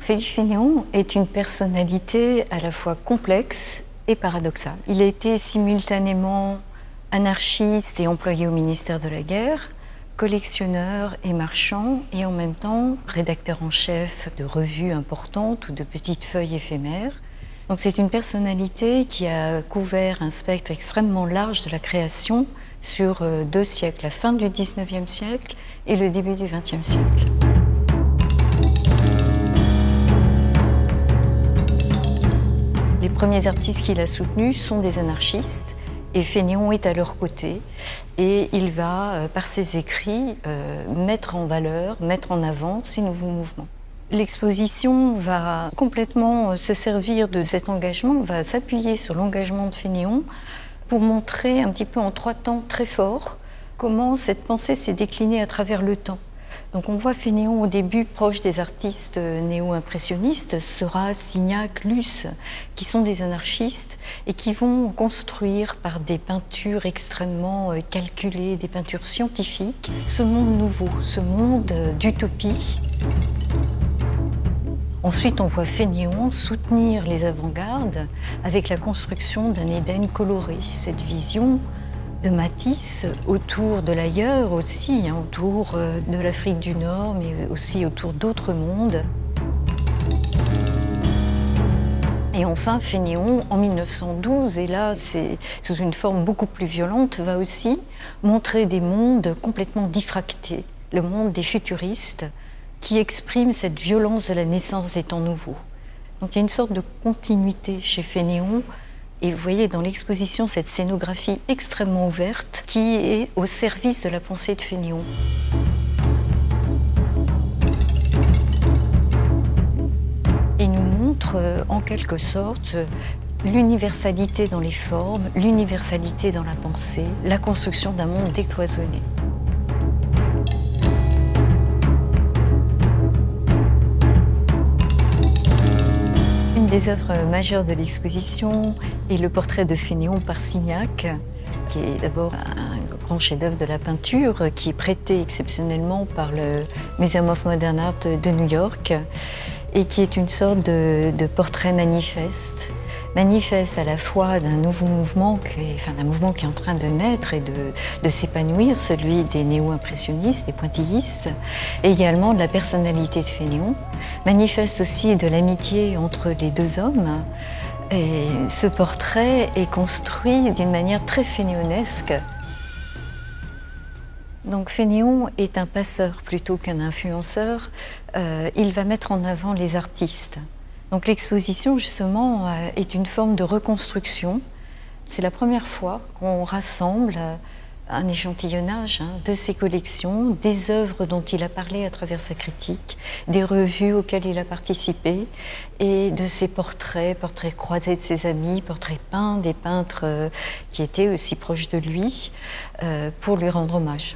Félix Fénéon est une personnalité à la fois complexe et paradoxale. Il a été simultanément anarchiste et employé au ministère de la Guerre, collectionneur et marchand, et en même temps rédacteur en chef de revues importantes ou de petites feuilles éphémères. Donc c'est une personnalité qui a couvert un spectre extrêmement large de la création sur 2 siècles, la fin du XIXe siècle et le début du XXe siècle. Les premiers artistes qu'il a soutenus sont des anarchistes et Fénéon est à leur côté et il va, par ses écrits, mettre en valeur, mettre en avant ces nouveaux mouvements. L'exposition va complètement se servir de cet engagement, va s'appuyer sur l'engagement de Fénéon pour montrer un petit peu en 3 temps très forts comment cette pensée s'est déclinée à travers le temps. Donc on voit Fénéon au début proche des artistes néo-impressionnistes, Seurat, Signac, Luce, qui sont des anarchistes et qui vont construire par des peintures extrêmement calculées, des peintures scientifiques, ce monde nouveau, ce monde d'utopie. Ensuite, on voit Fénéon soutenir les avant-gardes avec la construction d'un Éden coloré, cette vision de Matisse autour de l'ailleurs aussi, autour de l'Afrique du Nord, mais aussi autour d'autres mondes. Et enfin, Fénéon, en 1912, et là c'est sous une forme beaucoup plus violente, va aussi montrer des mondes complètement diffractés, le monde des futuristes, qui exprime cette violence de la naissance des temps nouveaux. Donc il y a une sorte de continuité chez Fénéon. Et vous voyez dans l'exposition cette scénographie extrêmement ouverte qui est au service de la pensée de Fénéon. Il nous montre en quelque sorte l'universalité dans les formes, l'universalité dans la pensée, la construction d'un monde décloisonné. Une des œuvres majeures de l'exposition est le portrait de Fénéon par Signac, qui est d'abord un grand chef-d'œuvre de la peinture, qui est prêté exceptionnellement par le Museum of Modern Art de New York, et qui est une sorte de portrait manifeste à la fois d'un nouveau mouvement, d'un mouvement qui est en train de naître et de s'épanouir, celui des néo-impressionnistes, des pointillistes, et également de la personnalité de Fénéon, manifeste aussi de l'amitié entre les 2 hommes. Et ce portrait est construit d'une manière très fénéonesque. Donc Fénéon est un passeur plutôt qu'un influenceur. Il va mettre en avant les artistes. Donc l'exposition, justement, est une forme de reconstruction. C'est la première fois qu'on rassemble un échantillonnage de ses collections, des œuvres dont il a parlé à travers sa critique, des revues auxquelles il a participé, et de ses portraits croisés de ses amis, portraits peints, des peintres qui étaient aussi proches de lui, pour lui rendre hommage.